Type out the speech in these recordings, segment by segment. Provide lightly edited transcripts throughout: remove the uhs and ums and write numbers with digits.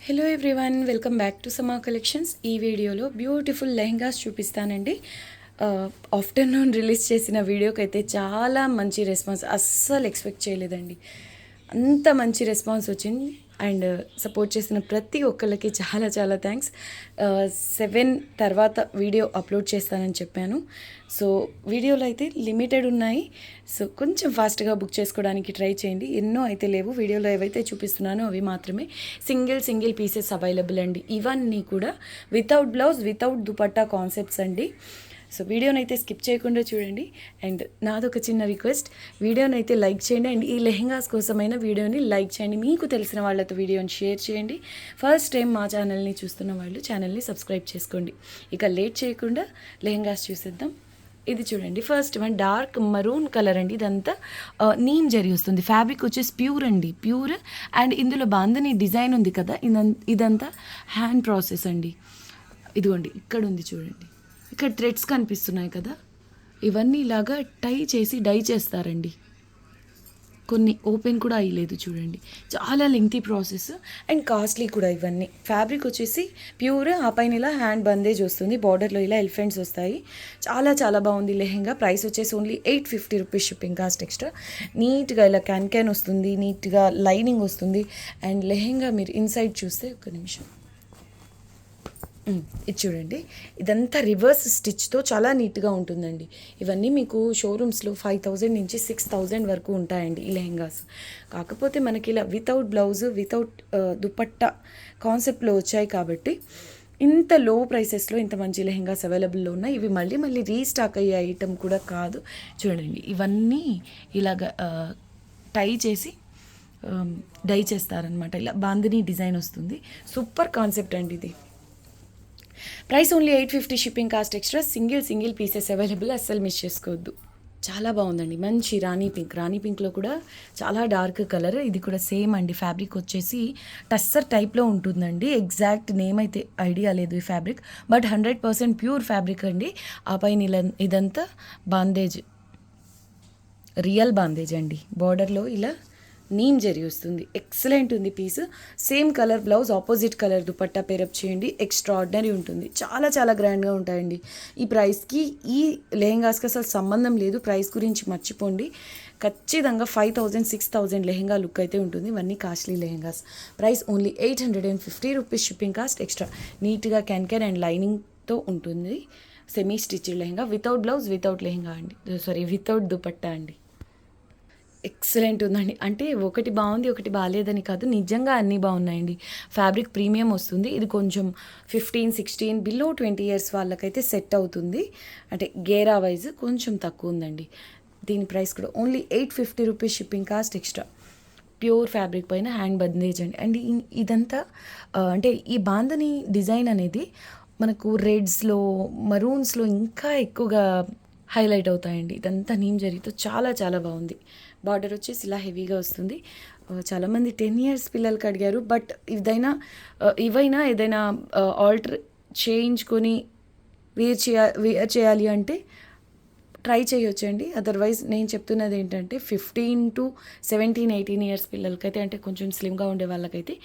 Hello everyone, welcome back to సమా collections. ఈ వీడియోలో బ్యూటిఫుల్ లెహంగాస్ చూపిస్తానండి. ఆఫ్టర్నూన్ రిలీజ్ చేసిన వీడియోకి అయితే చాలా మంచి రెస్పాన్స్, అస్సలు ఎక్స్పెక్ట్ చేయలేదండి. అంత మంచి రెస్పాన్స్ వచ్చింది. అండ్ సపోర్ట్ చేసిన ప్రతి ఒక్కళ్ళకి చాలా చాలా థ్యాంక్స్. 7 తర్వాత వీడియో అప్లోడ్ చేస్తానని చెప్పాను. సో వీడియోలు అయితే లిమిటెడ్ ఉన్నాయి. సో కొంచెం ఫాస్ట్గా బుక్ చేసుకోవడానికి ట్రై చేయండి. ఎన్నో అయితే లేవు, వీడియోలో ఏవైతే చూపిస్తున్నానో అవి మాత్రమే సింగిల్ పీసెస్ అవైలబుల్ అండి. ఇవన్నీ కూడా without blouse, without dupatta concepts అండి. సో వీడియోనైతే స్కిప్ చేయకుండా చూడండి. అండ్ నాదొక చిన్న రిక్వెస్ట్, వీడియోనైతే లైక్ చేయండి. అండ్ ఈ లెహెంగాస్ కోసమైన వీడియోని లైక్ చేయండి. మీకు తెలిసిన వాళ్ళతో వీడియోని షేర్ చేయండి. ఫస్ట్ టైం మా ఛానల్ని చూస్తున్న వాళ్ళు ఛానల్ని సబ్స్క్రైబ్ చేసుకోండి. ఇక లేట్ చేయకుండా లెహెంగాస్ చూసేద్దాం. ఇది చూడండి, first one dark maroon colour అండి. ఇదంతా నీమ్ జరీ వస్తుంది. ఫ్యాబ్రిక్ వచ్చేసి ప్యూర్ అండి, ప్యూర్. అండ్ ఇందులో బాందని డిజైన్ ఉంది కదా, ఇదంతా హ్యాండ్ ప్రాసెస్ అండి. ఇదిగోండి, ఇక్కడ ఉంది చూడండి, ఇక్కడ థ్రెడ్స్ కనిపిస్తున్నాయి కదా, ఇవన్నీ ఇలాగా టై చేసి డై చేస్తారండి. కొన్ని ఓపెన్ కూడా అయ్యలేదు చూడండి. చాలా లెంగ్తీ ప్రాసెస్ అండ్ కాస్ట్లీ కూడా. ఇవన్నీ ఫ్యాబ్రిక్ వచ్చేసి ప్యూర్, ఆ పైన ఇలా హ్యాండ్ బందేజ్ వస్తుంది, బార్డర్లో ఇలా ఎలిఫెంట్స్ వస్తాయి. చాలా చాలా బాగుంది లెహెంగా. ప్రైస్ వచ్చేసి only 850 rupees, shipping cost extra. నీట్గా ఇలా క్యాన్ వస్తుంది, నీట్గా లైనింగ్ వస్తుంది. అండ్ లెహెంగా మీరు ఇన్సైడ్ చూస్తే, ఒక్క నిమిషం, ఇది చూడండి, ఇదంతా రివర్స్ స్టిచ్తో చాలా నీట్గా ఉంటుందండి. ఇవన్నీ మీకు షోరూమ్స్లో 5000 నుంచి 6000 వరకు ఉంటాయండి ఈ లెహెంగాస్. కాకపోతే మనకి ఇలా వితౌట్ బ్లౌజ్, వితౌట్ దుపట్టా కాన్సెప్ట్లో వచ్చాయి కాబట్టి ఇంత లో ప్రైసెస్లో ఇంత మంచి లెహెంగాస్ అవైలబుల్లో ఉన్నాయి. ఇవి మళ్ళీ రీస్టాక్ అయ్యే ఐటమ్ కూడా కాదు. చూడండి, ఇవన్నీ ఇలాగ టై చేసి డై చేస్తారనమాట. ఇలా బాందిని డిజైన్ వస్తుంది. సూపర్ కాన్సెప్ట్ అండి ఇది. Price only 850, shipping cost extra. Single pieces available, అస్సలు మిస్ చేసుకోవద్దు. చాలా బాగుందండి, మంచి రాణి పింక్లో కూడా చాలా డార్క్ కలర్. ఇది కూడా సేమ్ అండి. ఫ్యాబ్రిక్ వచ్చేసి టస్సర్ టైప్లో ఉంటుందండి. ఎగ్జాక్ట్ నేమ్ అయితే ఐడియా లేదు ఈ ఫ్యాబ్రిక్, బట్ 100% ప్యూర్ ఫ్యాబ్రిక్ అండి. ఆ పైన ఇదంతా బాందేజ్, రియల్ బాందేజ్ అండి. బార్డర్లో ఇలా నీమ్ జరీ వస్తుంది. ఎక్సలెంట్ ఉంది piece. Same colour blouse, opposite colour dupatta pair up చేయండి. ఎక్స్ట్రాడినరీ ఉంటుంది. చాలా చాలా గ్రాండ్గా ఉంటాయండి. ఈ ప్రైస్కి ఈ లెహెంగాస్కి అసలు సంబంధం లేదు. ప్రైస్ గురించి మర్చిపోండి. ఖచ్చితంగా 5000, 6000 లెహెంగా లుక్ అయితే ఉంటుంది. ఇవన్నీ costly lehengas. Price only 850 rupees, shipping cost extra. నీట్గా క్యాన్ అండ్ లైనింగ్తో ఉంటుంది. Semi stitched lehenga, without blouse, without lehenga అండి, వితౌట్ దుపట్టా అండి. ఎక్సలెంట్ ఉందండి. అంటే ఒకటి బాగుంది, ఒకటి బాగాలేదని కాదు, నిజంగా అన్నీ బాగున్నాయండి. ఫ్యాబ్రిక్ ప్రీమియం వస్తుంది. ఇది కొంచెం 15, 16 బిలో 20 ఇయర్స్ వాళ్ళకైతే సెట్ అవుతుంది. అంటే గేరా వైజ్ కొంచెం తక్కువ ఉందండి. దీని ప్రైస్ కూడా only 850 rupees, shipping cost extra. Pure fabric పైన హ్యాండ్ బందేజ్ అండి. అండ్ ఇదంతా అంటే ఈ బాందని డిజైన్ అనేది మనకు రెడ్స్లో, మరూన్స్లో ఇంకా ఎక్కువగా హైలైట్ అవుతాయండి. ఇదంతా నీమ్ జరీతో చాలా చాలా బాగుంది. బార్డర్ వచ్చేసి ఇలా హెవీగా వస్తుంది. చాలామంది 10 ఇయర్స్ పిల్లలకి అడిగారు, బట్ ఇవైనా ఏదైనా ఆల్టర్ చేయించుకొని వేర్ చేయాలి అంటే ట్రై చేయొచ్చండి. అదర్వైజ్ నేను చెప్తున్నది ఏంటంటే 15 to 17, 18 ఇయర్స్ పిల్లలకైతే, అంటే కొంచెం స్లిమ్గా ఉండే వాళ్ళకైతే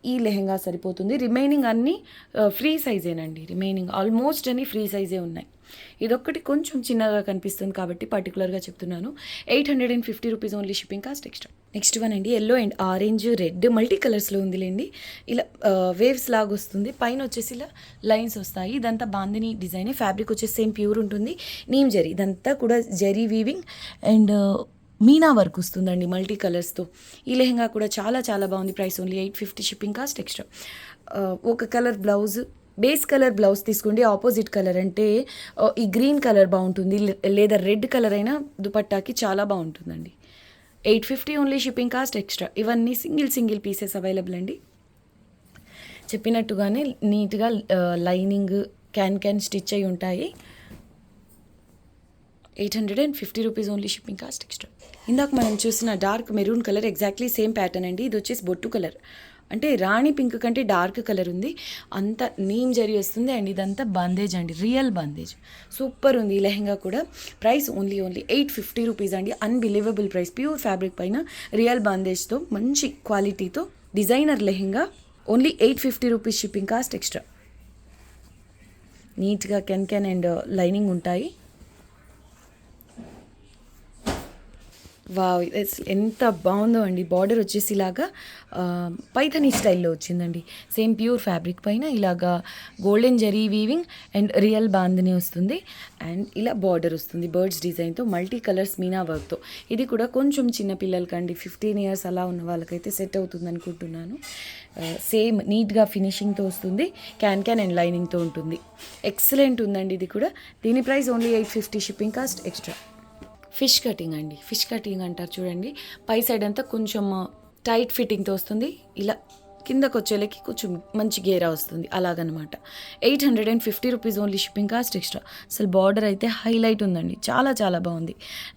ఈ లెహెంగా సరిపోతుంది. రిమైనింగ్ అన్నీ ఫ్రీ సైజేనండి. రిమైనింగ్ ఆల్మోస్ట్ అన్నీ ఫ్రీ సైజే ఉన్నాయి. ఇదొక్కటి కొంచెం చిన్నగా కనిపిస్తుంది కాబట్టి పర్టికులర్గా చెప్తున్నాను. 850 rupees only, shipping cost extra. Next one అండి, yellow and orange, red multi కలర్స్లో ఉందిలేండి. ఇలా వేవ్స్ లాగా వస్తుంది. పైన వచ్చేసి ఇలా లైన్స్ వస్తాయి. ఇదంతా బాందిని డిజైన్. ఫ్యాబ్రిక్ వచ్చేసి సేమ్ ప్యూర్ ఉంటుంది. నీమ్ జరీ, ఇదంతా కూడా zari weaving and meena work వస్తుందండి మల్టీ కలర్స్తో. ఈ లెహెంగా కూడా చాలా చాలా బాగుంది. Price only 850, shipping cost extra. ఒక colour blouse, base colour blouse తీసుకోండి. ఆపోజిట్ కలర్ అంటే ఈ గ్రీన్ కలర్ బాగుంటుంది, లేదా రెడ్ కలర్ అయినా దుపట్టాకి చాలా బాగుంటుందండి. 850 ఓన్లీ, షిప్పింగ్ కాస్ట్ ఎక్స్ట్రా. ఇవన్నీ సింగిల్ పీసెస్ అవైలబుల్ అండి. చెప్పినట్టుగానే నీట్గా లైనింగ్ క్యాన్ స్టిచ్ అయి ఉంటాయి. 850 rupees only, shipping cost extra. ఇందాక మనం చూసిన dark maroon colour exactly same pattern అండి. ఇది వచ్చేసి బొట్టు కలర్, అంటే రాణి పింక్ కంటే డార్క్ కలర్ ఉంది. అంత నీమ్ జరీ వస్తుంది. అండ్ ఇదంతా బందేజ్ అండి, రియల్ బందేజ్. సూపర్ ఉంది ఈ లెహెంగా కూడా. ప్రైస్ ఓన్లీ 850 రూపీస్ అండి. Unbelievable price. ప్యూర్ ఫ్యాబ్రిక్ పైన రియల్ బందేజ్తో మంచి క్వాలిటీతో designer lehenga. Only 850 rupees shipping cost extra. నీట్గా కెన్ అండ్ లైనింగ్ ఉంటాయి. వావ్, ఎంత బాగుందో అండి. బార్డర్ వచ్చేసి ఇలాగా పైథనీ స్టైల్లో వచ్చిందండి. సేమ్ ప్యూర్ ఫ్యాబ్రిక్ పైన ఇలాగా golden zari weaving and real bandhani వస్తుంది. అండ్ ఇలా బార్డర్ వస్తుంది బర్డ్స్ డిజైన్తో, మల్టీ కలర్స్ మీనా వర్క్తో. ఇది కూడా కొంచెం చిన్న పిల్లలకండి, 15 years అలా ఉన్న వాళ్ళకైతే సెట్ అవుతుంది అనుకుంటున్నాను. సేమ్ నీట్గా ఫినిషింగ్తో వస్తుంది, క్యాన్ అండ్ లైనింగ్తో ఉంటుంది. ఎక్సలెంట్ ఉందండి ఇది కూడా. దీని price only 850 shipping cost extra. Fish cutting అండి, ఫిష్ కటింగ్ అంటారు చూడండి. పై సైడ్ అంతా కొంచెం టైట్ ఫిట్టింగ్తో వస్తుంది, ఇలా కిందకు వచ్చేలకి కొంచెం మంచి గేరా వస్తుంది అలాగనమాట. 850 rupees only shipping cost extra. అసలు బార్డర్ అయితే హైలైట్ ఉందండి, చాలా చాలా బాగుంది.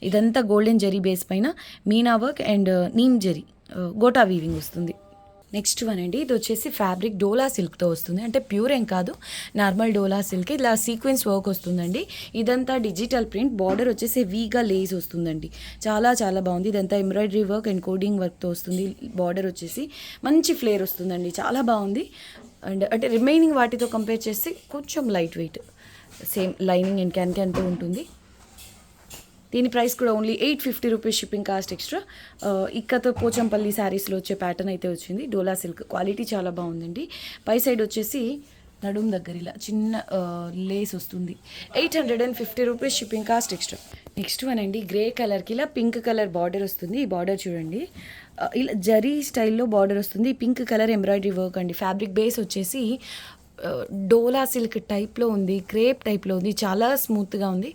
ఇదంతా గోల్డెన్ జరీ బేస్ పైన Meena work and neem zari gota weaving వస్తుంది. నెక్స్ట్ వన్ అండి, ఇది వచ్చేసి ఫ్యాబ్రిక్ డోలా సిల్క్తో వస్తుంది. అంటే ప్యూర్ ఏం కాదు, నార్మల్ డోలా సిల్క్. ఇలా సీక్వెన్స్ వర్క్ వస్తుందండి. ఇదంతా డిజిటల్ ప్రింట్, బార్డర్ వచ్చేసి వీగా లేస్ వస్తుందండి. చాలా చాలా బాగుంది. ఇదంతా ఎంబ్రాయిడరీ వర్క్ అండ్ కోడింగ్ వర్క్తో వస్తుంది. బార్డర్ వచ్చేసి మంచి ఫ్లేర్ వస్తుందండి, చాలా బాగుంది. అండ్ అంటే రిమైనింగ్ వాటితో కంపేర్ చేస్తే కొంచెం light weight, same lining and క్యాన్తో ఉంటుంది. దీని ప్రైస్ కూడా only 850 rupees shipping cost extra. ఇక్కతో పోచంపల్లి శారీస్లో వచ్చే ప్యాటర్న్ అయితే వచ్చింది. డోలా సిల్క్ క్వాలిటీ చాలా బాగుందండి. పై సైడ్ వచ్చేసి నడుం దగ్గర ఇలా చిన్న లేస్ వస్తుంది. 850 rupees shipping cost extra. Next one అండి, గ్రే కలర్కి ఇలా పింక్ కలర్ బార్డర్ వస్తుంది. ఈ బార్డర్ చూడండి, ఇలా జరీ స్టైల్లో బార్డర్ వస్తుంది. పింక్ కలర్ ఎంబ్రాయిడరీ వర్క్ అండి. ఫ్యాబ్రిక్ బేస్ వచ్చేసి డోలా సిల్క్ టైప్లో ఉంది, క్రేప్ టైప్లో ఉంది, చాలా స్మూత్గా ఉంది.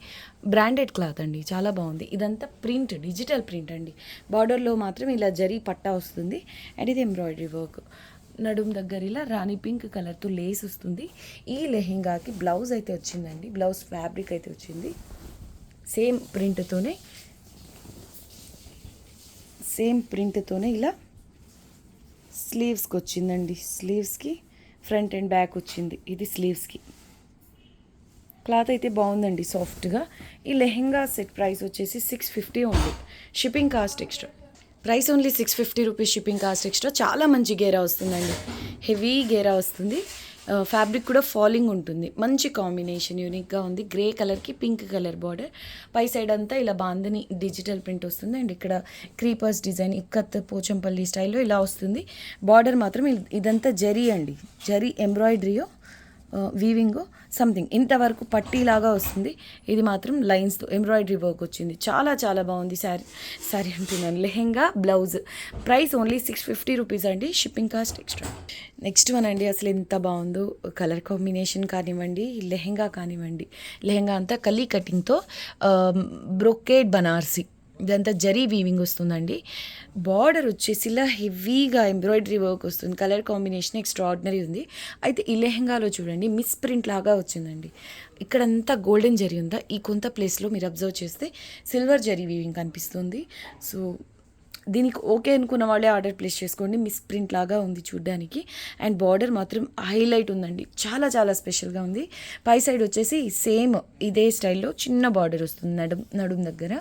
బ్రాండెడ్ క్లాత్ అండి, చాలా బాగుంది. ఇదంతా ప్రింట్, డిజిటల్ ప్రింట్ అండి. బార్డర్లో మాత్రం ఇలా జరీ పట్టా వస్తుంది అండ్ ఇది ఎంబ్రాయిడరీ వర్క్. నడుం దగ్గర ఇలా రాణి పింక్ కలర్తో లేస్ వస్తుంది. ఈ లెహెంగాకి బ్లౌజ్ అయితే వచ్చిందండి, బ్లౌజ్ ఫ్యాబ్రిక్ అయితే వచ్చింది. సేమ్ ప్రింట్తోనే ఇలా స్లీవ్స్కి వచ్చిందండి. స్లీవ్స్కి ఫ్రంట్ అండ్ బ్యాక్ వచ్చింది. ఇది స్లీవ్స్కి. క్లాత్ అయితే బాగుందండి, సాఫ్ట్గా. ఈ లెహెంగా సెట్ ప్రైస్ వచ్చేసి 650 ఉంది, shipping cost extra. Price only 650 rupees shipping cost extra. చాలా మంచి గేరా వస్తుందండి, హెవీ గేరా వస్తుంది. ఫ్యాబ్రిక్ కూడా ఫాలింగ్ ఉంటుంది. మంచి కాంబినేషన్, యూనిక్గా ఉంది. గ్రే కలర్కి పింక్ కలర్ బార్డర్. పై సైడ్ అంతా ఇలా బాందని డిజిటల్ ప్రింట్ వస్తుంది అండ్ ఇక్కడ క్రీపర్స్ డిజైన్ ఇక్కత్ పోచంపల్లి స్టైల్లో ఇలా వస్తుంది. బార్డర్ మాత్రం ఇదంతా జరీ అండి, జరీ ఎంబ్రాయిడరీయో వీవింగ్ సంథింగ్ ఇంతవరకు పట్టీలాగా వస్తుంది. ఇది మాత్రం లైన్స్తో ఎంబ్రాయిడరీ వర్క్ వచ్చింది. చాలా చాలా బాగుంది. శారీ అంటున్నాను, lehenga blouse. Price only 650 rupees అండి, shipping cost extra. Next one అండి, అసలు ఎంత బాగుందో కలర్ కాంబినేషన్ కానివ్వండి, లెహెంగా కానివ్వండి. లెహెంగా అంతా కలీ కటింగ్తో బ్రొకేడ్ బనార్సీ, ఇదంతా జరీ వీవింగ్ వస్తుందండి. బార్డర్ వచ్చేసి ఇలా హెవీగా ఎంబ్రాయిడరీ వర్క్ వస్తుంది. కలర్ కాంబినేషన్ ఎక్స్ట్రాడినరీ ఉంది. అయితే ఈ లెహెంగాలో చూడండి మిస్ ప్రింట్ లాగా వచ్చిందండి. ఇక్కడంతా గోల్డెన్ జరీ ఉందా, ఈ కొంత ప్లేస్లో మీరు అబ్జర్వ్ చేస్తే సిల్వర్ జరీ వీవింగ్ కనిపిస్తుంది. సో దీనికి ఓకే అనుకున్న వాళ్ళే ఆర్డర్ ప్లేస్ చేసుకోండి. మిస్ ప్రింట్ లాగా ఉంది చూడ్డానికి. అండ్ బార్డర్ మాత్రం హైలైట్ ఉందండి, చాలా చాలా స్పెషల్గా ఉంది. పై సైడ్ వచ్చేసి సేమ్ ఇదే స్టైల్లో చిన్న బార్డర్ వస్తుంది నడుం దగ్గర.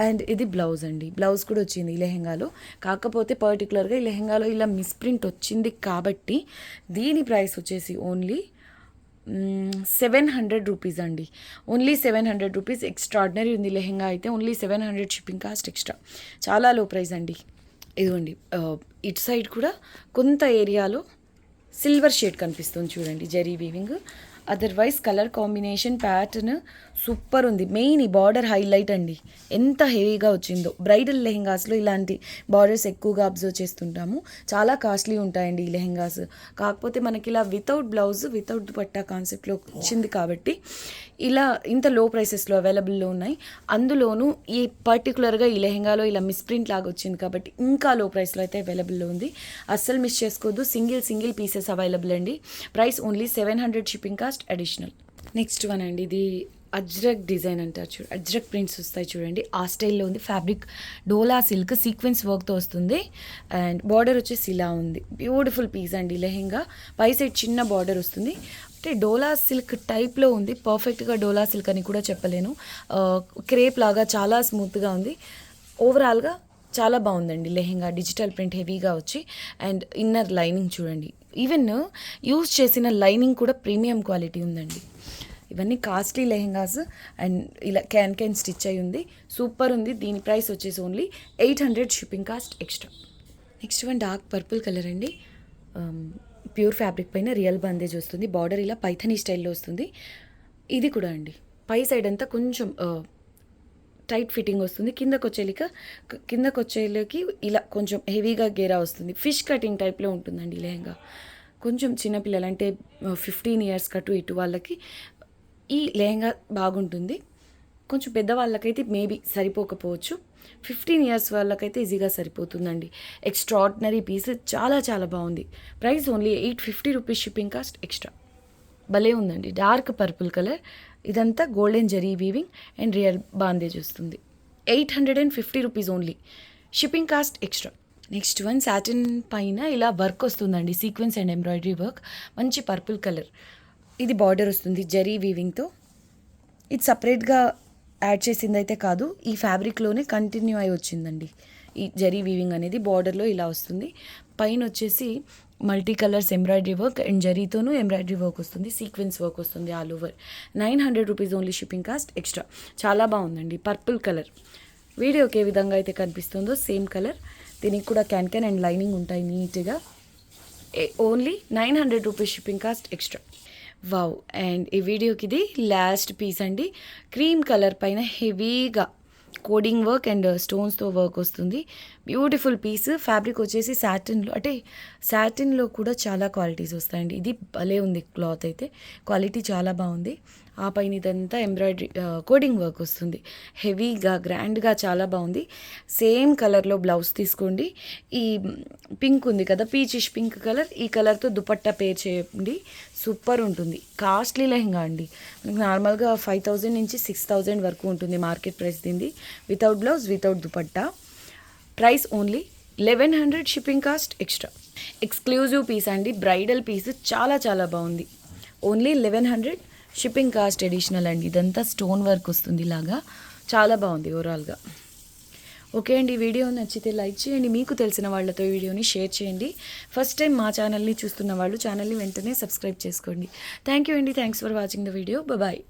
అండ్ ఇది బ్లౌజ్ అండి, బ్లౌజ్ కూడా వచ్చింది ఈ లెహెంగాలో. కాకపోతే పర్టికులర్గా ఈ లెహెంగాలో ఇలా మిస్ ప్రింట్ వచ్చింది కాబట్టి దీని ప్రైస్ వచ్చేసి ఓన్లీ 700 రూపీస్ అండి. Only 700 rupees. ఎక్స్ట్రాడినరీ ఉంది లెహెంగా అయితే. Only 700 shipping cost extra. చాలా లో ప్రైస్ అండి. ఇదిగోండి, ఇటు సైడ్ కూడా కొంత ఏరియాలో సిల్వర్ షేడ్ కనిపిస్తుంది చూడండి, zari weaving. Otherwise colour combination pattern super ఉంది. మెయిన్ ఈ బార్డర్ హైలైట్ అండి, ఎంత హెవీగా వచ్చిందో. బ్రైడల్ లెహెంగాస్లో ఇలాంటి బార్డర్స్ ఎక్కువగా అబ్జర్వ్ చేస్తుంటాము. చాలా కాస్ట్లీ ఉంటాయండి ఈ లెహెంగాస్. కాకపోతే మనకి ఇలా వితౌట్ బ్లౌజ్ వితౌట్ దుపట్టా కాన్సెప్ట్లో వచ్చింది కాబట్టి ఇలా ఇంత లో ప్రైసెస్లో అవైలబుల్లో ఉన్నాయి. అందులోనూ ఈ పర్టికులర్గా ఈ లెహెంగాలో ఇలా మిస్ప్రింట్ లాగా వచ్చింది కాబట్టి ఇంకా లో ప్రైస్లో అయితే అవైలబుల్లో ఉంది. అస్సలు మిస్ చేసుకోవద్దు. సింగిల్ పీసెస్ అవైలబుల్ అండి. Price only 700 shipping cost additional. Next one అండి, ఇది అజ్రక్ డిజైన్ అంటారు చూడండి, అజ్రక్ ప్రింట్స్ వస్తాయి చూడండి, ఆ స్టైల్లో ఉంది. ఫ్యాబ్రిక్ డోలా సిల్క్ సీక్వెన్స్ వర్క్తో వస్తుంది. అండ్ బార్డర్ వచ్చేసి ఇలా ఉంది. బ్యూటిఫుల్ పీస్ అండి లెహెంగా. పై సైడ్ చిన్న బార్డర్ వస్తుంది. అంటే డోలా సిల్క్ టైప్లో ఉంది, పర్ఫెక్ట్గా డోలా సిల్క్ అని కూడా చెప్పలేను. క్రేప్ లాగా చాలా స్మూత్గా ఉంది. ఓవరాల్గా చాలా బాగుందండి లెహెంగా. డిజిటల్ ప్రింట్ హెవీగా వచ్చి అండ్ ఇన్నర్ లైనింగ్ చూడండి, ఈవెన్ యూజ్ చేసిన లైనింగ్ కూడా ప్రీమియం క్వాలిటీ ఉందండి. ఇవన్నీ కాస్ట్లీ లెహెంగాస్ అండ్ ఇలా క్యాన్ స్టిచ్ అయి ఉంది. సూపర్ ఉంది. దీని ప్రైస్ వచ్చేసి only 800 shipping cost extra. Next one dark purple colour అండి. ప్యూర్ ఫ్యాబ్రిక్ పైన రియల్ బందేజ్ వస్తుంది. బార్డర్ ఇలా పైథనీ స్టైల్లో వస్తుంది. ఇది కూడా అండి పై సైడ్ అంతా కొంచెం టైట్ ఫిట్టింగ్ వస్తుంది. కిందకు వచ్చేలోకి ఇలా కొంచెం హెవీగా గేరా వస్తుంది. ఫిష్ కటింగ్ టైప్లో ఉంటుందండి లెహంగా. కొంచెం చిన్నపిల్లలు అంటే 15 ఇయర్స్ కటు ఇటు వాళ్ళకి ఈ లెహంగా బాగుంటుంది. కొంచెం పెద్దవాళ్ళకైతే మేబీ సరిపోకపోవచ్చు. 15 ఇయర్స్ వాళ్ళకైతే ఈజీగా సరిపోతుందండి. ఎక్స్ట్రాడినరీ పీస్, చాలా చాలా బాగుంది. Price only 850 rupees shipping cost extra. భలే ఉందండి. Dark purple colour. ఇదంతా golden zari weaving and real bandhej వస్తుంది. 850 rupees only shipping cost extra. Next one satin పైన ఇలా వర్క్ వస్తుందండి. Sequins and embroidery work. మంచి పర్పుల్ కలర్. ఇది బార్డర్ వస్తుంది జరీ వీవింగ్తో. ఇది సపరేట్గా యాడ్ చేసింది అయితే కాదు, ఈ ఫ్యాబ్రిక్లోనే కంటిన్యూ అయి వచ్చిందండి. ఈ జరీ వీవింగ్ అనేది బార్డర్లో ఇలా వస్తుంది. పైన వచ్చేసి multi colours embroidery work and జరీతోనూ ఎంబ్రాయిడరీ వర్క్ వస్తుంది. సీక్వెన్స్ వర్క్ వస్తుంది all over. 900 rupees only shipping cost extra. చాలా బాగుందండి. పర్పుల్ కలర్ వీడియోకి ఏ విధంగా అయితే కనిపిస్తుందో సేమ్ కలర్. దీనికి కూడా క్యాన్ అండ్ లైనింగ్ ఉంటాయి నీట్గా. Only 900 rupees shipping cost extra. Wow. And ఈ వీడియోకి ఇది లాస్ట్ పీస్ అండి. క్రీమ్ కలర్ పైన హెవీగా కోడింగ్ వర్క్ అండ్ స్టోన్స్తో వర్క్ వస్తుంది. Beautiful piece. ఫ్యాబ్రిక్ వచ్చేసి సాటిన్లో, అంటే సాటిన్లో కూడా చాలా క్వాలిటీస్ వస్తాయండి. ఇది భలే ఉంది. క్లాత్ అయితే క్వాలిటీ చాలా బాగుంది. ఆ పైన ఇదంతా ఎంబ్రాయిడరీ కోడింగ్ వర్క్ వస్తుంది. హెవీగా గ్రాండ్గా చాలా బాగుంది. సేమ్ కలర్లో బ్లౌజ్ తీసుకోండి. ఈ పింక్ ఉంది కదా, పీచిష్ పింక్ కలర్, ఈ కలర్తో దుపట్టా పేర్ చేయండి. సూపర్ ఉంటుంది. కాస్ట్లీ లెహంగా అండి. మనకు నార్మల్గా 5000 నుంచి 6000 వరకు ఉంటుంది మార్కెట్ ప్రైస్ దీనిది. Without blouse, without dupatta. Price only 1100 shipping cost extra. Exclusive piece అండి. బ్రైడల్ పీస్ చాలా చాలా బాగుంది. ఓన్లీ 1100 షిప్పింగ్ కాస్ట్ అడిషనల్ అండి. ఇదంతా స్టోన్ వర్క్ వస్తుంది ఇలాగా. చాలా బాగుంది ఓవరాల్గా. ఓకే అండి, వీడియో నచ్చితే లైక్ చేయండి. మీకు తెలిసిన వాళ్ళతో ఈ వీడియోని షేర్ చేయండి. ఫస్ట్ టైం మా ఛానల్ని చూస్తున్న వాళ్ళు ఛానల్ని వెంటనే సబ్స్క్రైబ్ చేసుకోండి. థ్యాంక్ యూ అండి. Thanks for watching the video. Bye.